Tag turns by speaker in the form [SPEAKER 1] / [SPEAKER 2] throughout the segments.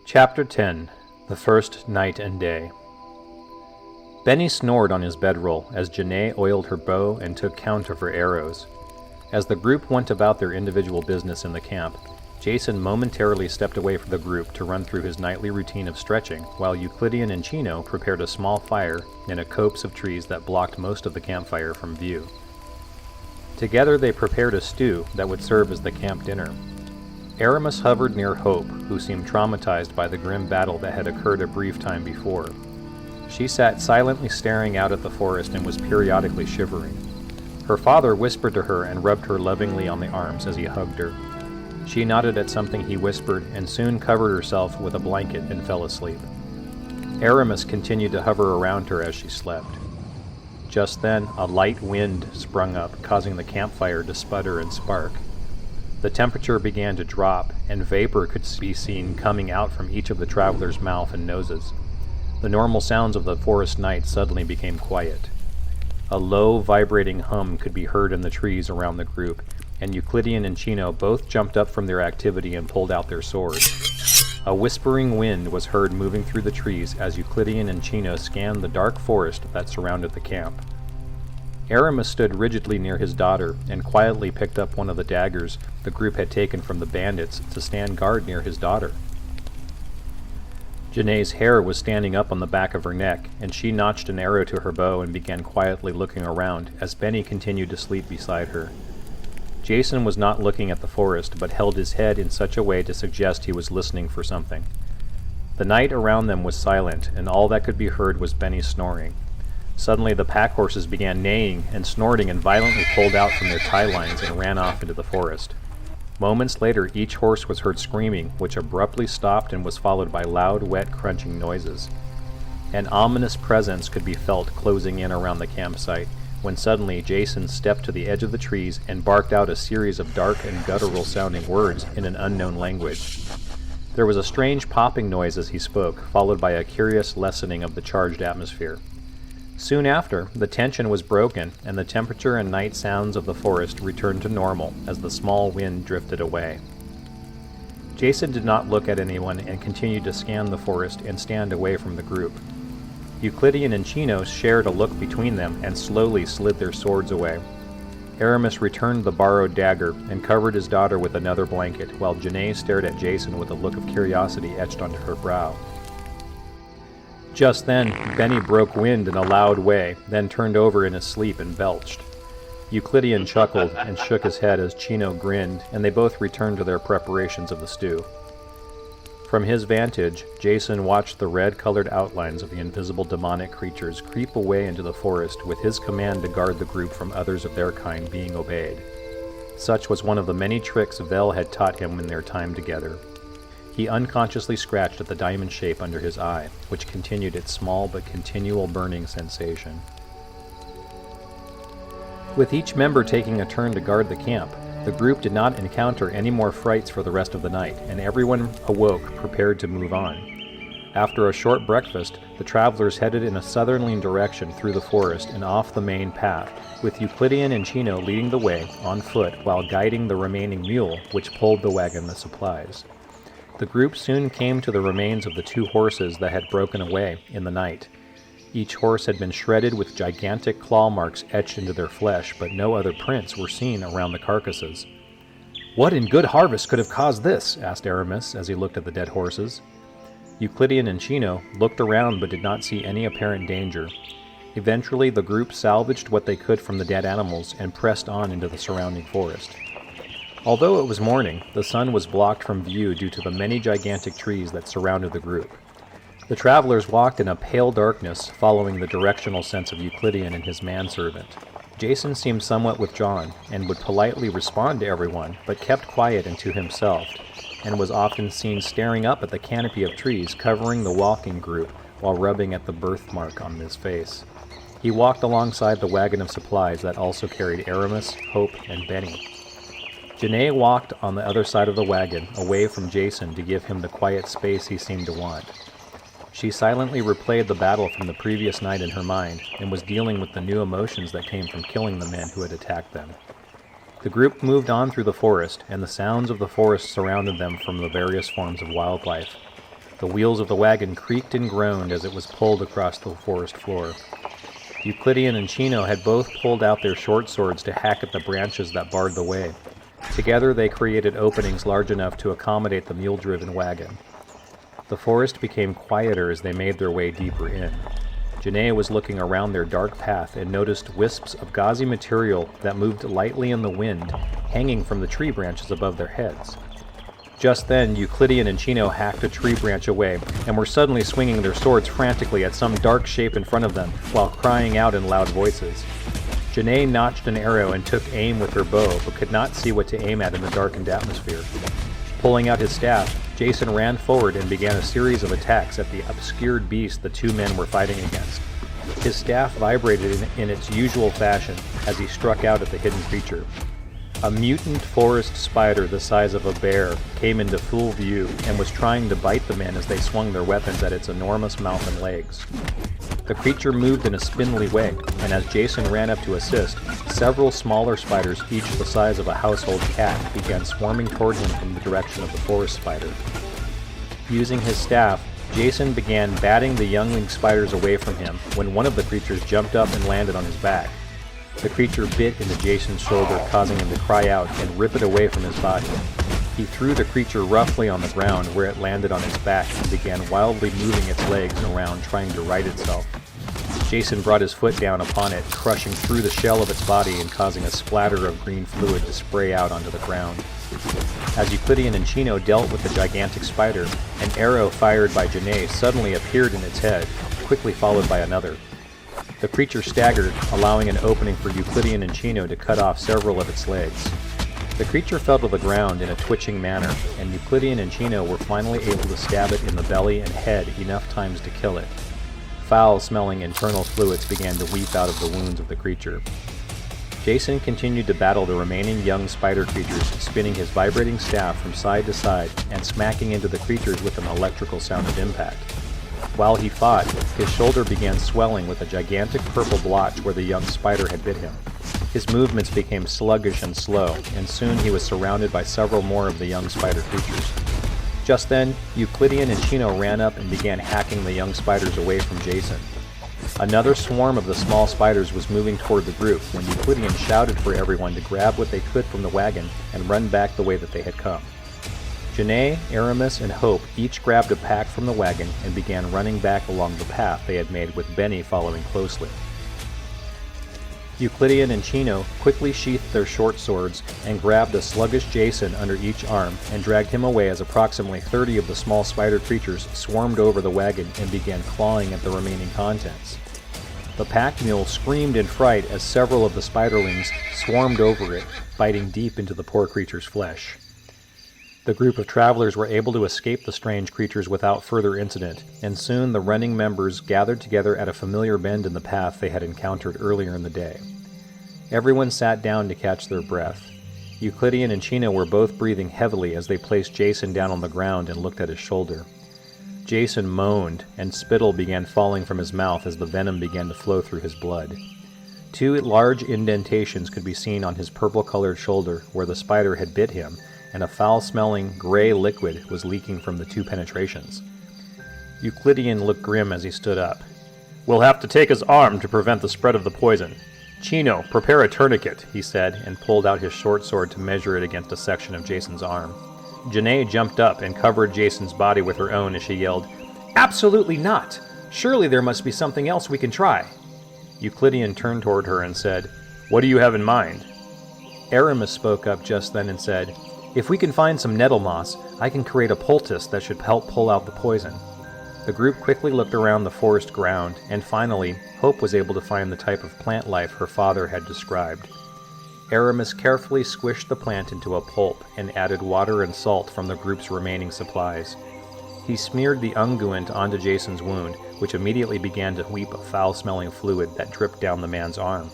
[SPEAKER 1] Chapter 10. The First Night and Day. Benny snored on his bedroll as Janae oiled her bow and took count of her arrows. As the group went about their individual business in the camp, Jacen momentarily stepped away from the group to run through his nightly routine of stretching, while Euclidean and Chino prepared a small fire in a copse of trees that blocked most of the campfire from view. Together they prepared a stew that would serve as the camp dinner. Erimus hovered near Hope, who seemed traumatized by the grim battle that had occurred a brief time before. She sat silently staring out at the forest and was periodically shivering. Her father whispered to her and rubbed her lovingly on the arms as he hugged her. She nodded at something he whispered and soon covered herself with a blanket and fell asleep. Erimus continued to hover around her as she slept. Just then, a light wind sprung up, causing the campfire to sputter and spark. The temperature began to drop, and vapor could be seen coming out from each of the travelers' mouth and noses. The normal sounds of the forest night suddenly became quiet. A low, vibrating hum could be heard in the trees around the group, and Euclidean and Chino both jumped up from their activity and pulled out their swords. A whispering wind was heard moving through the trees as Euclidean and Chino scanned the dark forest that surrounded the camp. Erimus stood rigidly near his daughter and quietly picked up one of the daggers the group had taken from the bandits to stand guard near his daughter. Janae's hair was standing up on the back of her neck, and she notched an arrow to her bow and began quietly looking around as Benny continued to sleep beside her. Jacen was not looking at the forest, but held his head in such a way to suggest he was listening for something. The night around them was silent, and all that could be heard was Benny snoring. Suddenly the pack horses began neighing and snorting and violently pulled out from their tie lines and ran off into the forest. Moments later, each horse was heard screaming, which abruptly stopped and was followed by loud, wet, crunching noises. An ominous presence could be felt closing in around the campsite, when suddenly Jacen stepped to the edge of the trees and barked out a series of dark and guttural-sounding words in an unknown language. There was a strange popping noise as he spoke, followed by a curious lessening of the charged atmosphere. Soon after, the tension was broken, and the temperature and night sounds of the forest returned to normal as the small wind drifted away. Jacen did not look at anyone and continued to scan the forest and stand away from the group. Euclidean and Chino shared a look between them and slowly slid their swords away. Erimus returned the borrowed dagger and covered his daughter with another blanket, while Janae stared at Jacen with a look of curiosity etched onto her brow. Just then, Benny broke wind in a loud way, then turned over in his sleep and belched. Euclidean chuckled and shook his head as Chino grinned, and they both returned to their preparations of the stew. From his vantage, Jacen watched the red-colored outlines of the invisible demonic creatures creep away into the forest with his command to guard the group from others of their kind being obeyed. Such was one of the many tricks Vel had taught him in their time together. He unconsciously scratched at the diamond shape under his eye, which continued its small but continual burning sensation. With each member taking a turn to guard the camp, the group did not encounter any more frights for the rest of the night, and everyone awoke prepared to move on. After a short breakfast, the travelers headed in a southerly direction through the forest and off the main path, with Euclidean and Chino leading the way on foot while guiding the remaining mule, which pulled the wagon with supplies. The group soon came to the remains of the two horses that had broken away in the night. Each horse had been shredded with gigantic claw marks etched into their flesh, but no other prints were seen around the carcasses. "What in good harvest could have caused this?" asked Erimus as he looked at the dead horses. Euclidean and Chino looked around but did not see any apparent danger. Eventually, the group salvaged what they could from the dead animals and pressed on into the surrounding forest. Although it was morning, the sun was blocked from view due to the many gigantic trees that surrounded the group. The travelers walked in a pale darkness, following the directional sense of Euclidean and his manservant. Jacen seemed somewhat withdrawn, and would politely respond to everyone, but kept quiet and to himself, and was often seen staring up at the canopy of trees covering the walking group while rubbing at the birthmark on his face. He walked alongside the wagon of supplies that also carried Erimus, Hope, and Benny. Janae walked on the other side of the wagon, away from Jacen to give him the quiet space he seemed to want. She silently replayed the battle from the previous night in her mind, and was dealing with the new emotions that came from killing the men who had attacked them. The group moved on through the forest, and the sounds of the forest surrounded them from the various forms of wildlife. The wheels of the wagon creaked and groaned as it was pulled across the forest floor. Euclidean and Chino had both pulled out their short swords to hack at the branches that barred the way. Together they created openings large enough to accommodate the mule-driven wagon. The forest became quieter as they made their way deeper in. Janae was looking around their dark path and noticed wisps of gauzy material that moved lightly in the wind, hanging from the tree branches above their heads. Just then, Euclidean and Chino hacked a tree branch away and were suddenly swinging their swords frantically at some dark shape in front of them while crying out in loud voices. Janae notched an arrow and took aim with her bow, but could not see what to aim at in the darkened atmosphere. Pulling out his staff, Jacen ran forward and began a series of attacks at the obscured beast the two men were fighting against. His staff vibrated in its usual fashion as he struck out at the hidden creature. A mutant forest spider the size of a bear came into full view and was trying to bite the men as they swung their weapons at its enormous mouth and legs. The creature moved in a spindly way, and as Jacen ran up to assist, several smaller spiders, each the size of a household cat, began swarming toward him from the direction of the forest spider. Using his staff, Jacen began batting the youngling spiders away from him when one of the creatures jumped up and landed on his back. The creature bit into Jacen's shoulder, causing him to cry out and rip it away from his body. He threw the creature roughly on the ground where it landed on its back and began wildly moving its legs around, trying to right itself. Jacen brought his foot down upon it, crushing through the shell of its body and causing a splatter of green fluid to spray out onto the ground. As Euclidean and Chino dealt with the gigantic spider, an arrow fired by Janae suddenly appeared in its head, quickly followed by another. The creature staggered, allowing an opening for Euclidean and Chino to cut off several of its legs. The creature fell to the ground in a twitching manner, and Euclidean and Chino were finally able to stab it in the belly and head enough times to kill it. Foul-smelling internal fluids began to weep out of the wounds of the creature. Jacen continued to battle the remaining young spider creatures, spinning his vibrating staff from side to side and smacking into the creatures with an electrical sound of impact. While he fought, his shoulder began swelling with a gigantic purple blotch where the young spider had bit him. His movements became sluggish and slow, and soon he was surrounded by several more of the young spider creatures. Just then, Euclidean and Chino ran up and began hacking the young spiders away from Jacen. Another swarm of the small spiders was moving toward the group when Euclidean shouted for everyone to grab what they could from the wagon and run back the way that they had come. Janae, Erimus, and Hope each grabbed a pack from the wagon and began running back along the path they had made, with Benny following closely. Euclidean and Chino quickly sheathed their short swords and grabbed a sluggish Jacen under each arm and dragged him away as approximately 30 of the small spider creatures swarmed over the wagon and began clawing at the remaining contents. The pack mule screamed in fright as several of the spiderlings swarmed over it, biting deep into the poor creature's flesh. The group of travelers were able to escape the strange creatures without further incident, and soon the running members gathered together at a familiar bend in the path they had encountered earlier in the day. Everyone sat down to catch their breath. Euclidean and Chino were both breathing heavily as they placed Jacen down on the ground and looked at his shoulder. Jacen moaned, and spittle began falling from his mouth as the venom began to flow through his blood. 2 large indentations could be seen on his purple-colored shoulder where the spider had bit him, and a foul-smelling, gray liquid was leaking from the 2 penetrations. Euclidean looked grim as he stood up. "We'll have to take his arm to prevent the spread of the poison. Chino, prepare a tourniquet," he said, and pulled out his short sword to measure it against a section of Jacen's arm. Janae jumped up and covered Jacen's body with her own as she yelled, "Absolutely not! Surely there must be something else we can try." Euclidean turned toward her and said, "What do you have in mind?" Erimus spoke up just then and said, "If we can find some nettle moss, I can create a poultice that should help pull out the poison." The group quickly looked around the forest ground, and finally, Hope was able to find the type of plant life her father had described. Erimus carefully squished the plant into a pulp and added water and salt from the group's remaining supplies. He smeared the unguent onto Jacen's wound, which immediately began to weep a foul-smelling fluid that dripped down the man's arm.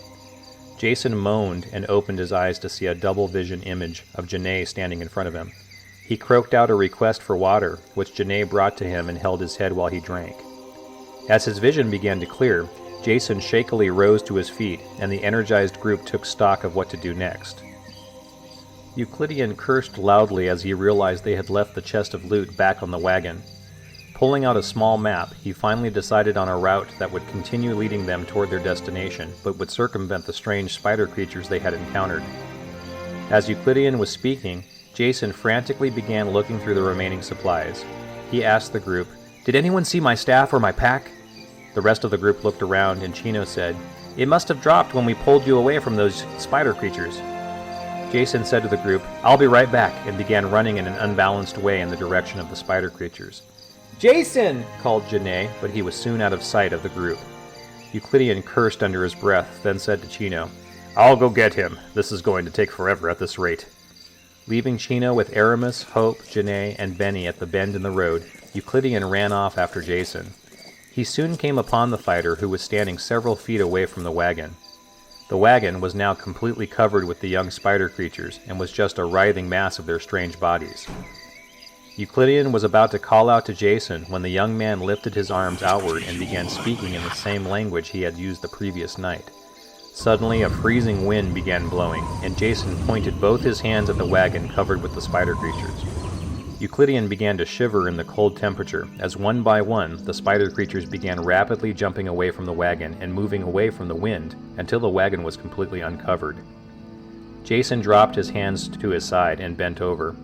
[SPEAKER 1] Jacen moaned and opened his eyes to see a double-vision image of Janae standing in front of him. He croaked out a request for water, which Janae brought to him and held his head while he drank. As his vision began to clear, Jacen shakily rose to his feet, and the energized group took stock of what to do next. Euclidean cursed loudly as he realized they had left the chest of loot back on the wagon. Pulling out a small map, he finally decided on a route that would continue leading them toward their destination, but would circumvent the strange spider creatures they had encountered. As Euclidean was speaking, Jacen frantically began looking through the remaining supplies. He asked the group, "Did anyone see my staff or my pack?" The rest of the group looked around, and Chino said, "It must have dropped when we pulled you away from those spider creatures." Jacen said to the group, "I'll be right back," and began running in an unbalanced way in the direction of the spider creatures. "Jacen!" called Janae, but he was soon out of sight of the group. Euclidean cursed under his breath, then said to Chino, "I'll go get him. This is going to take forever at this rate." Leaving Chino with Erimus, Hope, Janae, and Benny at the bend in the road, Euclidean ran off after Jacen. He soon came upon the fighter, who was standing several feet away from the wagon. The wagon was now completely covered with the young spider creatures, and was just a writhing mass of their strange bodies. Euclidean was about to call out to Jacen when the young man lifted his arms outward and began speaking in the same language he had used the previous night. Suddenly, a freezing wind began blowing, and Jacen pointed both his hands at the wagon covered with the spider creatures. Euclidean began to shiver in the cold temperature, as one by one the spider creatures began rapidly jumping away from the wagon and moving away from the wind until the wagon was completely uncovered. Jacen dropped his hands to his side and bent over.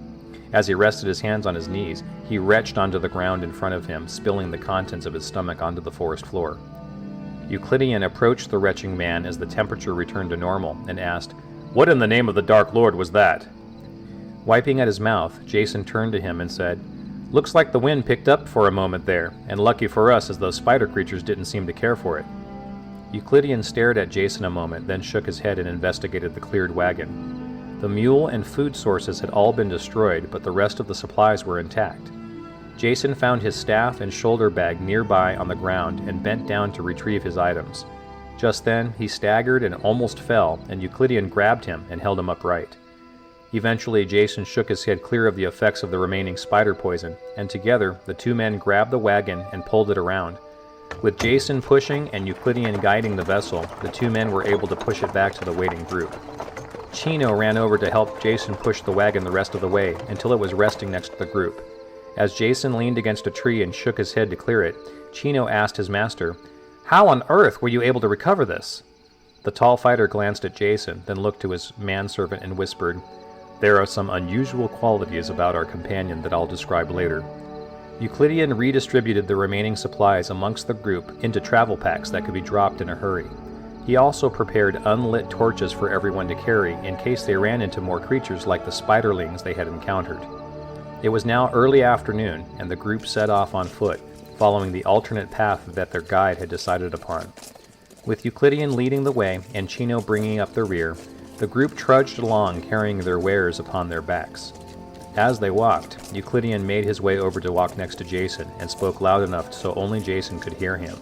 [SPEAKER 1] As he rested his hands on his knees, he retched onto the ground in front of him, spilling the contents of his stomach onto the forest floor. Euclidean approached the retching man as the temperature returned to normal and asked, "What in the name of the Dark Lord was that?" Wiping at his mouth, Jacen turned to him and said, "Looks like the wind picked up for a moment there, and lucky for us as those spider creatures didn't seem to care for it." Euclidean stared at Jacen a moment, then shook his head and investigated the cleared wagon. The mule and food sources had all been destroyed, but the rest of the supplies were intact. Jacen found his staff and shoulder bag nearby on the ground and bent down to retrieve his items. Just then, he staggered and almost fell, and Euclidean grabbed him and held him upright. Eventually, Jacen shook his head clear of the effects of the remaining spider poison, and together, the two men grabbed the wagon and pulled it around. With Jacen pushing and Euclidean guiding the vessel, the two men were able to push it back to the waiting group. Chino ran over to help Jacen push the wagon the rest of the way until it was resting next to the group. As Jacen leaned against a tree and shook his head to clear it, Chino asked his master, "How on earth were you able to recover this?" The tall fighter glanced at Jacen, then looked to his manservant and whispered, "There are some unusual qualities about our companion that I'll describe later." Euclidean redistributed the remaining supplies amongst the group into travel packs that could be dropped in a hurry. He also prepared unlit torches for everyone to carry in case they ran into more creatures like the spiderlings they had encountered. It was now early afternoon, and the group set off on foot, following the alternate path that their guide had decided upon. With Euclidean leading the way and Chino bringing up the rear, the group trudged along carrying their wares upon their backs. As they walked, Euclidean made his way over to walk next to Jacen and spoke loud enough so only Jacen could hear him.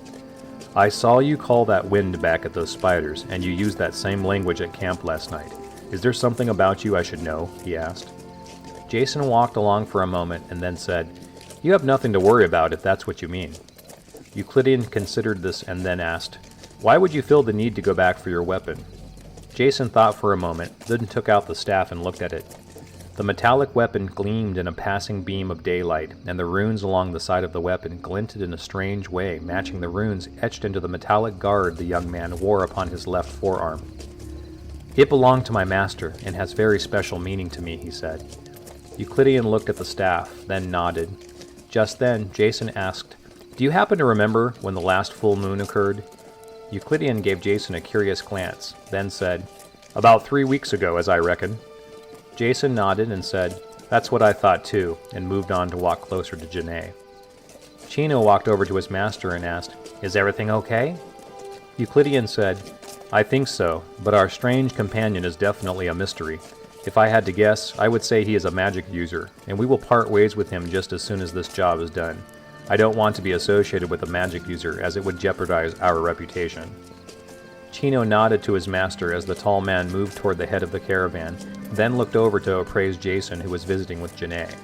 [SPEAKER 1] "I saw you call that wind back at those spiders, and you used that same language at camp last night. Is there something about you I should know?" he asked. Jacen walked along for a moment and then said, "You have nothing to worry about if that's what you mean." Euclidean considered this and then asked, "Why would you feel the need to go back for your weapon?" Jacen thought for a moment, then took out the staff and looked at it. The metallic weapon gleamed in a passing beam of daylight, and the runes along the side of the weapon glinted in a strange way, matching the runes etched into the metallic guard the young man wore upon his left forearm. "It belonged to my master, and has very special meaning to me," he said. Euclidean looked at the staff, then nodded. Just then, Jacen asked, "Do you happen to remember when the last full moon occurred?" Euclidean gave Jacen a curious glance, then said, "About 3 weeks ago, as I reckon." Jacen nodded and said, "That's what I thought too," and moved on to walk closer to Janae. Chino walked over to his master and asked, "Is everything okay?" Euclidean said, "I think so, but our strange companion is definitely a mystery. If I had to guess, I would say he is a magic user, and we will part ways with him just as soon as this job is done. I don't want to be associated with a magic user, as it would jeopardize our reputation." Chino nodded to his master as the tall man moved toward the head of the caravan, then looked over to appraise Jacen, who was visiting with Janae.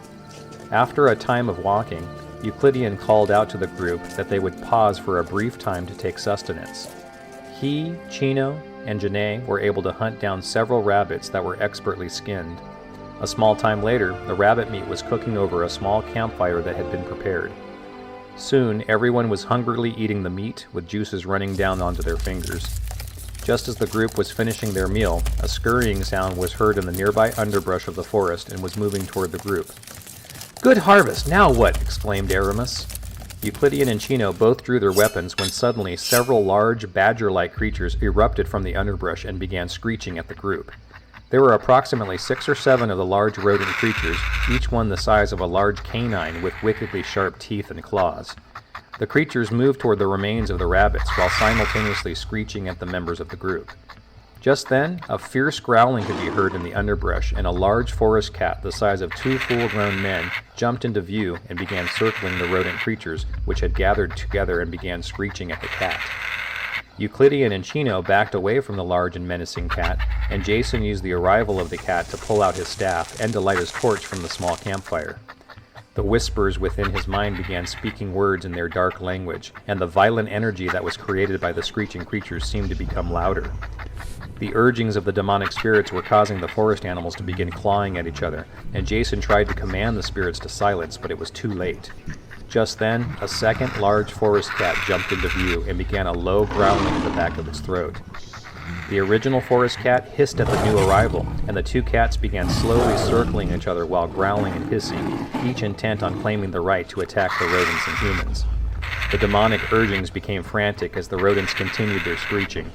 [SPEAKER 1] After a time of walking, Euclidean called out to the group that they would pause for a brief time to take sustenance. He, Chino, and Janae were able to hunt down several rabbits that were expertly skinned. A small time later, the rabbit meat was cooking over a small campfire that had been prepared. Soon, everyone was hungrily eating the meat, with juices running down onto their fingers. Just as the group was finishing their meal, a scurrying sound was heard in the nearby underbrush of the forest and was moving toward the group. "Good harvest! Now what?" exclaimed Erimus. Euclidean and Chino both drew their weapons when suddenly several large, badger-like creatures erupted from the underbrush and began screeching at the group. There were approximately 6 or 7 of the large rodent creatures, each one the size of a large canine with wickedly sharp teeth and claws. The creatures moved toward the remains of the rabbits while simultaneously screeching at the members of the group. Just then, a fierce growling could be heard in the underbrush, and a large forest cat the size of 2 full-grown men jumped into view and began circling the rodent creatures, which had gathered together and began screeching at the cat. Euclidean and Chino backed away from the large and menacing cat, and Jacen used the arrival of the cat to pull out his staff and to light his torch from the small campfire. The whispers within his mind began speaking words in their dark language, and the violent energy that was created by the screeching creatures seemed to become louder. The urgings of the demonic spirits were causing the forest animals to begin clawing at each other, and Jacen tried to command the spirits to silence, but it was too late. Just then, a second large forest cat jumped into view and began a low growling in the back of its throat. The original forest cat hissed at the new arrival, and the 2 cats began slowly circling each other while growling and hissing, each intent on claiming the right to attack the rodents and humans. The demonic urgings became frantic as the rodents continued their screeching.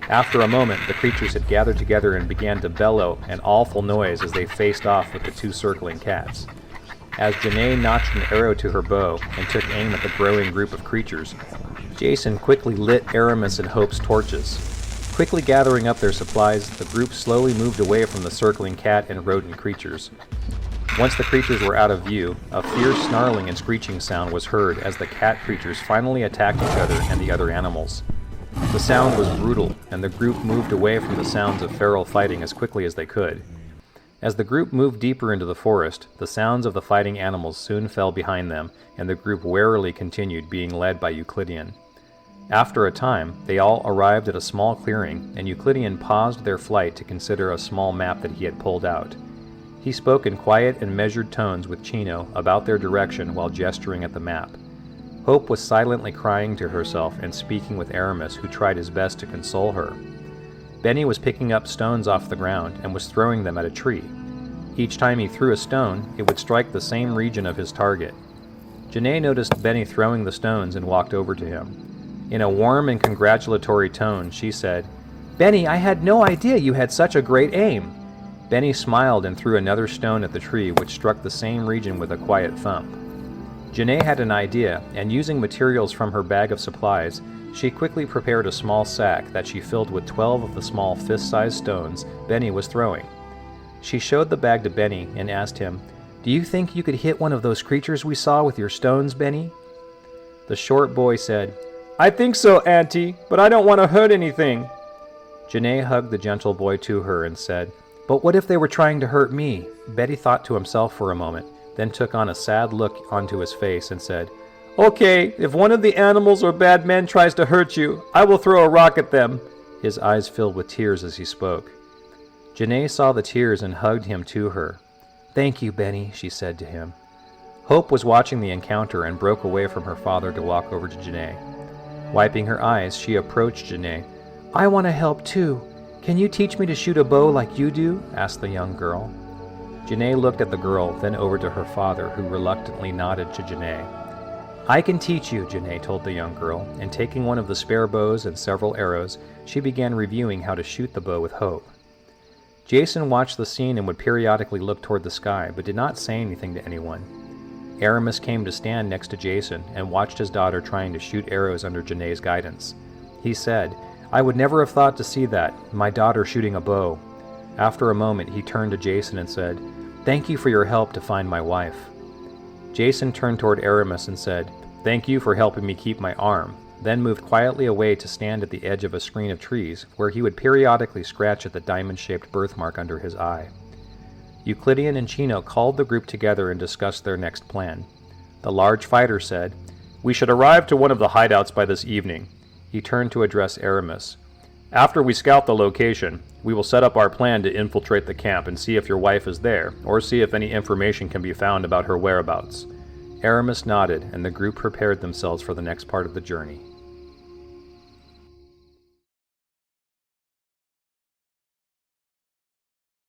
[SPEAKER 1] After a moment, the creatures had gathered together and began to bellow an awful noise as they faced off with the 2 circling cats. As Janae notched an arrow to her bow and took aim at the growing group of creatures, Jacen quickly lit Erimus and Hope's torches. Quickly gathering up their supplies, the group slowly moved away from the circling cat and rodent creatures. Once the creatures were out of view, a fierce snarling and screeching sound was heard as the cat creatures finally attacked each other and the other animals. The sound was brutal, and the group moved away from the sounds of feral fighting as quickly as they could. As the group moved deeper into the forest, the sounds of the fighting animals soon fell behind them, and the group warily continued, being led by Euclidean. After a time, they all arrived at a small clearing, and Euclidean paused their flight to consider a small map that he had pulled out. He spoke in quiet and measured tones with Chino about their direction while gesturing at the map. Hope was silently crying to herself and speaking with Erimus, who tried his best to console her. Benny was picking up stones off the ground and was throwing them at a tree. Each time he threw a stone, it would strike the same region of his target. Janae noticed Benny throwing the stones and walked over to him. In a warm and congratulatory tone, she said, "Benny, I had no idea you had such a great aim." Benny smiled and threw another stone at the tree, which struck the same region with a quiet thump. Janae had an idea, and using materials from her bag of supplies, she quickly prepared a small sack that she filled with 12 of the small fist-sized stones Benny was throwing. She showed the bag to Benny and asked him, "Do you think you could hit one of those creatures we saw with your stones, Benny?" The short boy said, "I think so, Auntie, but I don't want to hurt anything." Janae hugged the gentle boy to her and said, "But what if they were trying to hurt me?" Betty thought to himself for a moment, then took on a sad look onto his face and said, "Okay, if one of the animals or bad men tries to hurt you, I will throw a rock at them." His eyes filled with tears as he spoke. Janae saw the tears and hugged him to her. "Thank you, Benny," she said to him. Hope was watching the encounter and broke away from her father to walk over to Janae. Wiping her eyes, she approached Janae. "I want to help too. Can you teach me to shoot a bow like you do?" asked the young girl. Janae looked at the girl, then over to her father, who reluctantly nodded to Janae. "I can teach you," Janae told the young girl, and taking one of the spare bows and several arrows, she began reviewing how to shoot the bow with Hope. Jacen watched the scene and would periodically look toward the sky, but did not say anything to anyone. Erimus came to stand next to Jacen and watched his daughter trying to shoot arrows under Janae's guidance. He said, "I would never have thought to see that, my daughter shooting a bow." After a moment, he turned to Jacen and said, "Thank you for your help to find my wife." Jacen turned toward Erimus and said, "Thank you for helping me keep my arm," then moved quietly away to stand at the edge of a screen of trees, where he would periodically scratch at the diamond-shaped birthmark under his eye. Euclidean and Chino called the group together and discussed their next plan. The large fighter said, "We should arrive to one of the hideouts by this evening." He turned to address Erimus. "After we scout the location, we will set up our plan to infiltrate the camp and see if your wife is there, or see if any information can be found about her whereabouts. Erimus nodded, and the group prepared themselves for the next part of the journey.